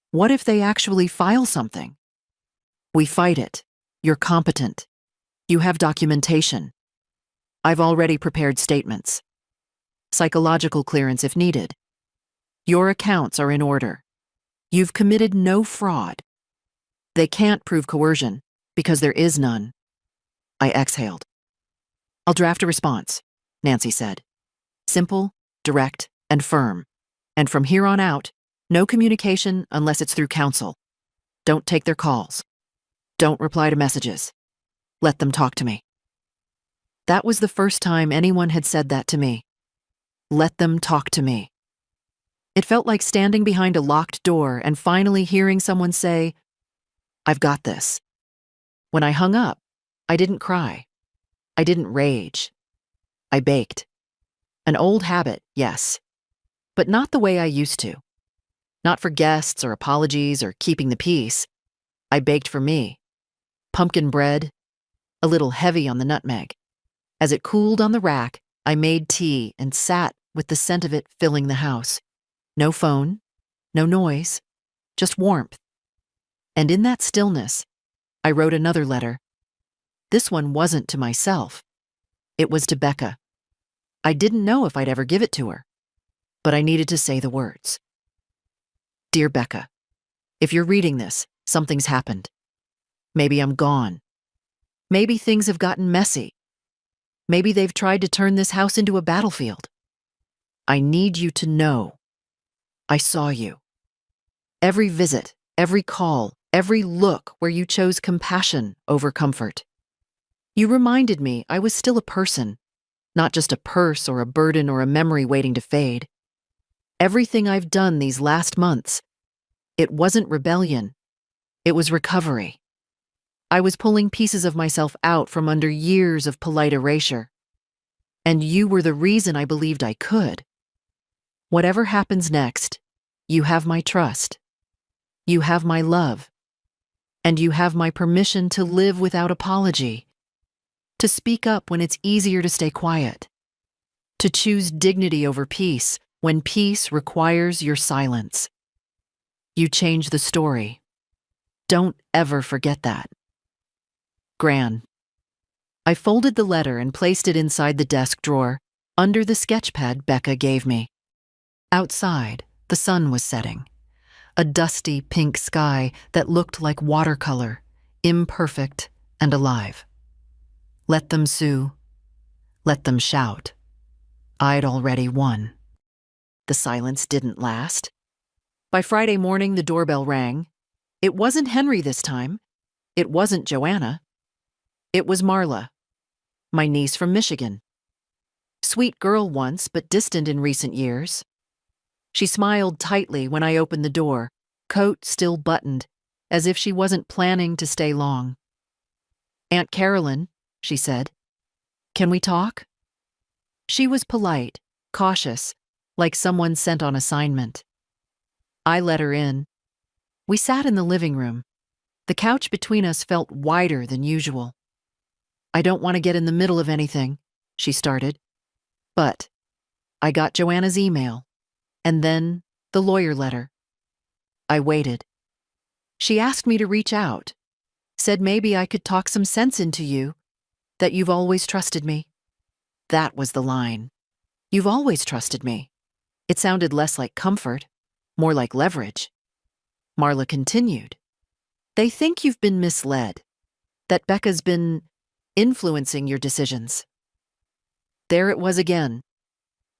What if they actually file something? We fight it. You're competent. You have documentation. I've already prepared statements. Psychological clearance if needed. Your accounts are in order. You've committed no fraud. They can't prove coercion because there is none." I exhaled. "I'll draft a response," Nancy said. "Simple, direct, and firm. And from here on out, no communication unless it's through counsel. Don't take their calls. Don't reply to messages. Let them talk to me." That was the first time anyone had said that to me. Let them talk to me. It felt like standing behind a locked door and finally hearing someone say, "I've got this." When I hung up, I didn't cry. I didn't rage. I baked. An old habit, yes, but not the way I used to. Not for guests or apologies or keeping the peace. I baked for me. Pumpkin bread, a little heavy on the nutmeg. As it cooled on the rack, I made tea and sat with the scent of it filling the house. No phone, no noise, just warmth. And in that stillness, I wrote another letter. This one wasn't to myself. It was to Becca. I didn't know if I'd ever give it to her, but I needed to say the words. "Dear Becca, if you're reading this, something's happened. Maybe I'm gone. Maybe things have gotten messy. Maybe they've tried to turn this house into a battlefield. I need you to know. I saw you. Every visit, every call, every look where you chose compassion over comfort. You reminded me I was still a person, not just a purse or a burden or a memory waiting to fade. Everything I've done these last months, it wasn't rebellion. It was recovery. I was pulling pieces of myself out from under years of polite erasure. And you were the reason I believed I could. Whatever happens next, you have my trust. You have my love. And you have my permission to live without apology. To speak up when it's easier to stay quiet. To choose dignity over peace when peace requires your silence. You change the story. Don't ever forget that. Gran." I folded the letter and placed it inside the desk drawer, under the sketchpad Becca gave me. Outside, the sun was setting. A dusty pink sky that looked like watercolor, imperfect and alive. Let them sue. Let them shout. I'd already won. The silence didn't last. By Friday morning, the doorbell rang. It wasn't Henry this time. It wasn't Joanna. It was Marla, my niece from Michigan. Sweet girl once, but distant in recent years. She smiled tightly when I opened the door, coat still buttoned, as if she wasn't planning to stay long. "Aunt Carolyn," she said, "can we talk?" She was polite, cautious, like someone sent on assignment. I let her in. We sat in the living room. The couch between us felt wider than usual. "I don't want to get in the middle of anything," she started. "But I got Joanna's email, and then the lawyer letter." I waited. "She asked me to reach out, said maybe I could talk some sense into you, that you've always trusted me." That was the line. "You've always trusted me." It sounded less like comfort, More like leverage. Marla continued. They think you've been misled, that Becca's been influencing your decisions. There it was again.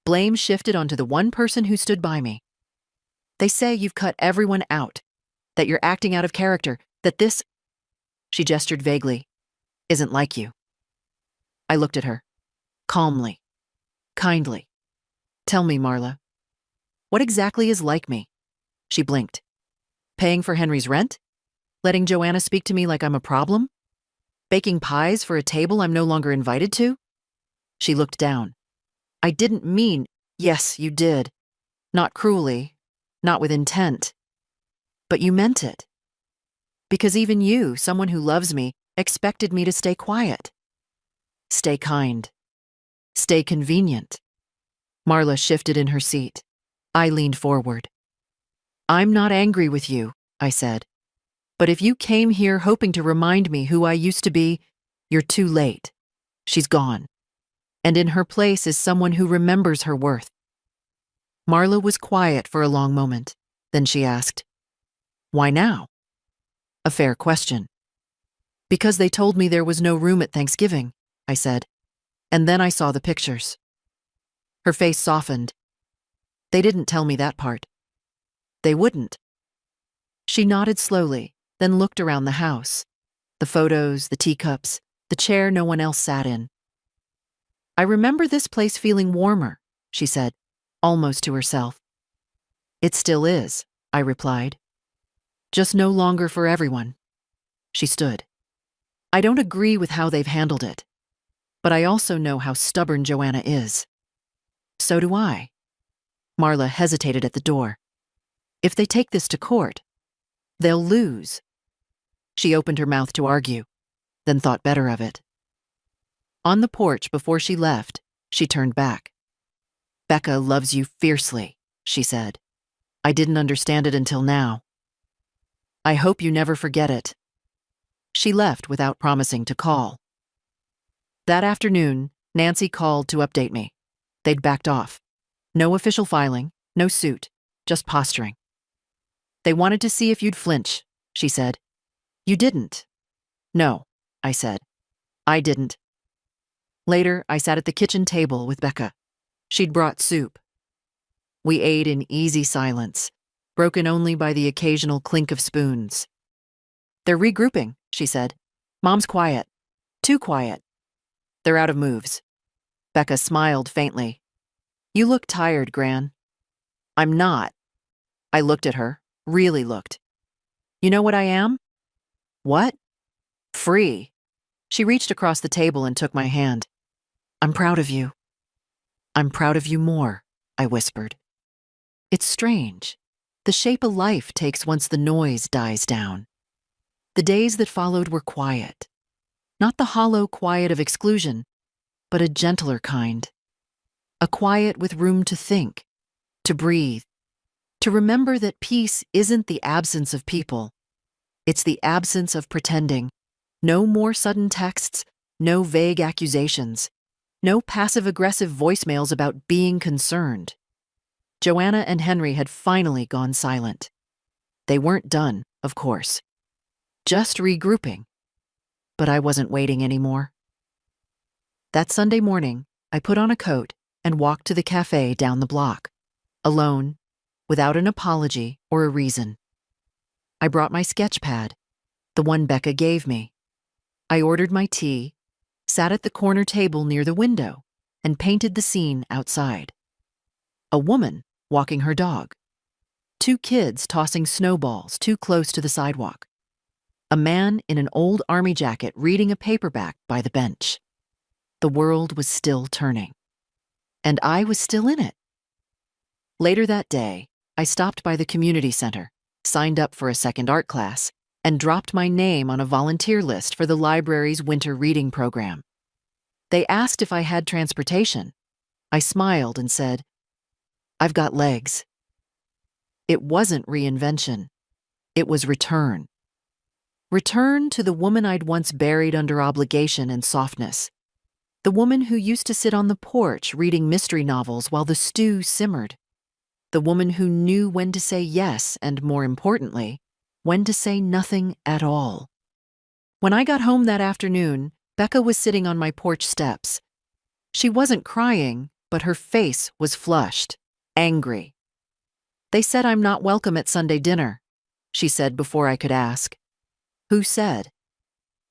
Blame shifted onto the one person who stood by me. They say you've cut everyone out, that you're acting out of character, that this, she gestured vaguely, isn't like you. I looked at her, calmly, kindly. Tell me, Marla, what exactly is like me? She blinked. Paying for Henry's rent? Letting Joanna speak to me like I'm a problem? Baking pies for a table I'm no longer invited to? She looked down. I didn't mean, yes, you did. Not cruelly, not with intent. But you meant it. Because even you, someone who loves me, expected me to stay quiet. Stay kind. Stay convenient. Marla shifted in her seat. I leaned forward. I'm not angry with you, I said. But if you came here hoping to remind me who I used to be, you're too late. She's gone. And in her place is someone who remembers her worth. Marla was quiet for a long moment. Then she asked, Why now? A fair question. Because they told me there was no room at Thanksgiving, I said. And then I saw the pictures. Her face softened. They didn't tell me that part. They wouldn't. She nodded slowly, then looked around the house. The photos, the teacups, the chair no one else sat in. I remember this place feeling warmer, she said, almost to herself. It still is, I replied. Just no longer for everyone. She stood. I don't agree with how they've handled it, but I also know how stubborn Joanna is. So do I. Marla hesitated at the door. If they take this to court, they'll lose. She opened her mouth to argue, then thought better of it. On the porch before she left, she turned back. Becca loves you fiercely, she said. I didn't understand it until now. I hope you never forget it. She left without promising to call. That afternoon, Nancy called to update me. They'd backed off. No official filing, no suit, just posturing. They wanted to see if you'd flinch, she said. You didn't. No, I said. I didn't. Later, I sat at the kitchen table with Becca. She'd brought soup. We ate in easy silence, broken only by the occasional clink of spoons. They're regrouping, she said. Mom's quiet. Too quiet. They're out of moves. Becca smiled faintly. You look tired, Gran. I'm not. I looked at her, really looked. You know what I am? What? Free. She reached across the table and took my hand. I'm proud of you. I'm proud of you more, I whispered. It's strange. The shape a life takes once the noise dies down. The days that followed were quiet. Not the hollow quiet of exclusion, but a gentler kind. A quiet with room to think, to breathe, to remember that peace isn't the absence of people. It's the absence of pretending. No more sudden texts, no vague accusations, no passive-aggressive voicemails about being concerned. Joanna and Henry had finally gone silent. They weren't done, of course. Just regrouping. But I wasn't waiting anymore. That Sunday morning, I put on a coat and walked to the cafe down the block, alone, without an apology or a reason. I brought my sketch pad, the one Becca gave me. I ordered my tea, sat at the corner table near the window, and painted the scene outside. A woman walking her dog. 2 kids tossing snowballs too close to the sidewalk. A man in an old army jacket reading a paperback by the bench. The world was still turning. And I was still in it. Later that day, I stopped by the community center, signed up for a second art class, and dropped my name on a volunteer list for the library's winter reading program. They asked if I had transportation. I smiled and said, I've got legs. It wasn't reinvention. It was return. Return to the woman I'd once buried under obligation and softness. The woman who used to sit on the porch reading mystery novels while the stew simmered. The woman who knew when to say yes and, more importantly, when to say nothing at all. When I got home that afternoon, Becca was sitting on my porch steps. She wasn't crying, but her face was flushed, angry. "They said I'm not welcome at Sunday dinner," she said before I could ask. "Who said?"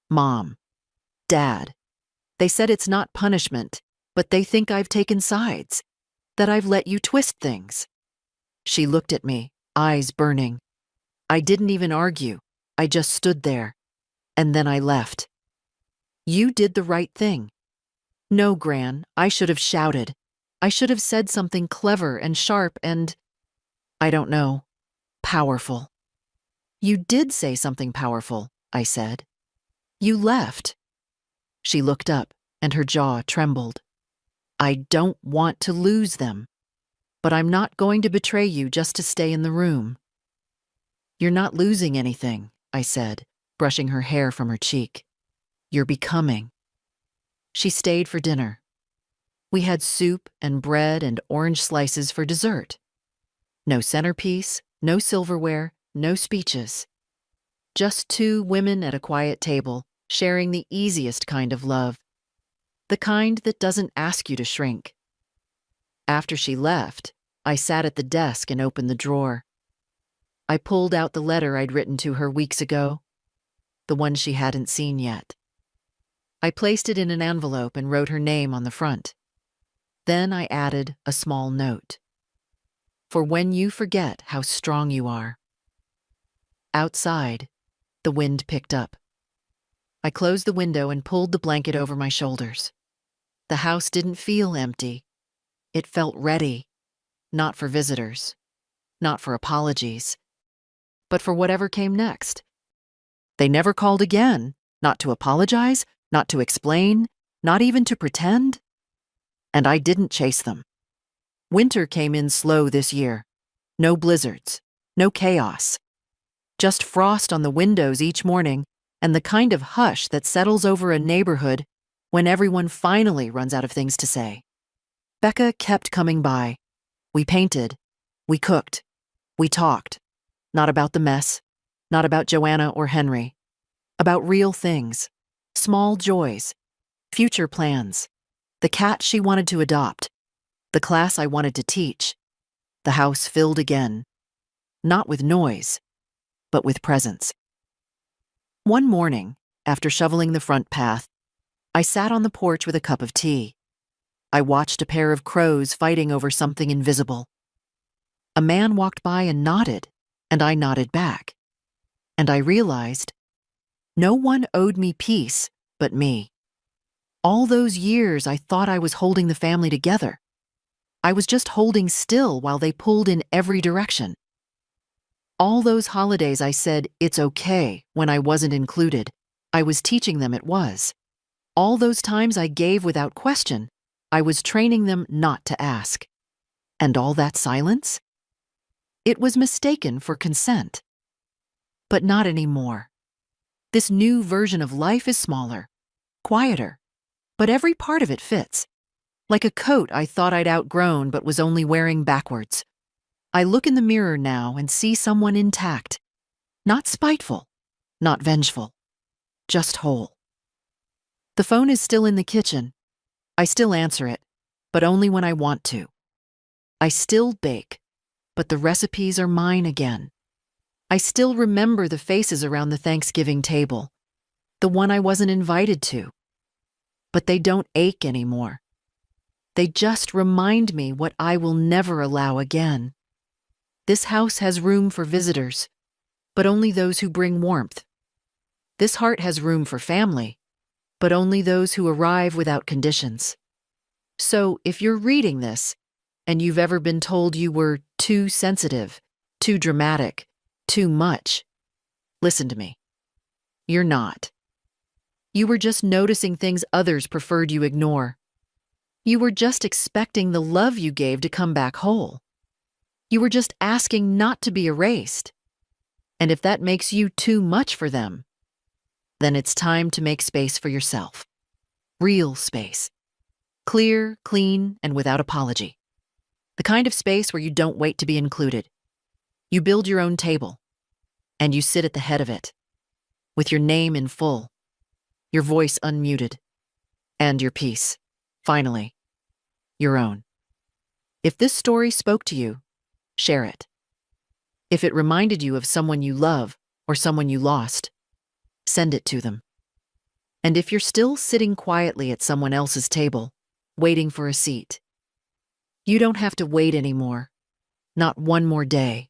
"Mom. Dad. They said it's not punishment, but they think I've taken sides, that I've let you twist things." She looked at me, eyes burning. I didn't even argue. I just stood there. And then I left. "You did the right thing." "No, Gran, I should have shouted. I should have said something clever and sharp and, I don't know, powerful." "You did say something powerful," I said. "You left." She looked up, and her jaw trembled. "I don't want to lose them, but I'm not going to betray you just to stay in the room." "You're not losing anything," I said, brushing her hair from her cheek. "You're becoming." She stayed for dinner. We had soup and bread and orange slices for dessert. No centerpiece, no silverware, no speeches. Just two women at a quiet table, sharing the easiest kind of love. The kind that doesn't ask you to shrink. After she left, I sat at the desk and opened the drawer. I pulled out the letter I'd written to her weeks ago, the one she hadn't seen yet. I placed it in an envelope and wrote her name on the front. Then I added a small note. "For when you forget how strong you are." Outside, the wind picked up. I closed the window and pulled the blanket over my shoulders. The house didn't feel empty. It felt ready, not for visitors, not for apologies, but for whatever came next. They never called again, not to apologize, not to explain, not even to pretend. And I didn't chase them. Winter came in slow this year. No blizzards, no chaos. Just frost on the windows each morning and the kind of hush that settles over a neighborhood when everyone finally runs out of things to say. Becca kept coming by. We painted. We cooked. We talked. Not about the mess. Not about Joanna or Henry. About real things. Small joys. Future plans. The cat she wanted to adopt. The class I wanted to teach. The house filled again. Not with noise, but with presence. One morning, after shoveling the front path, I sat on the porch with a cup of tea. I watched a pair of crows fighting over something invisible. A man walked by and nodded, and I nodded back. And I realized no one owed me peace but me. All those years I thought I was holding the family together. I was just holding still while they pulled in every direction. All those holidays I said it's okay when I wasn't included. I was teaching them it was. All those times I gave without question, I was training them not to ask. And all that silence? It was mistaken for consent. But not anymore. This new version of life is smaller, quieter, but every part of it fits. Like a coat I thought I'd outgrown but was only wearing backwards. I look in the mirror now and see someone intact. Not spiteful, not vengeful, just whole. The phone is still in the kitchen. I still answer it, but only when I want to. I still bake, but the recipes are mine again. I still remember the faces around the Thanksgiving table, the one I wasn't invited to. But they don't ache anymore. They just remind me what I will never allow again. This house has room for visitors, but only those who bring warmth. This heart has room for family, but only those who arrive without conditions. So if you're reading this, and you've ever been told you were too sensitive, too dramatic, too much, listen to me. You're not. You were just noticing things others preferred you ignore. You were just expecting the love you gave to come back whole. You were just asking not to be erased. And if that makes you too much for them, then it's time to make space for yourself. Real space. Clear, clean, and without apology. The kind of space where you don't wait to be included. You build your own table, and you sit at the head of it, with your name in full, your voice unmuted, and your piece, finally, your own. If this story spoke to you, share it. If it reminded you of someone you love or someone you lost, send it to them. And if you're still sitting quietly at someone else's table, waiting for a seat, you don't have to wait anymore. Not one more day.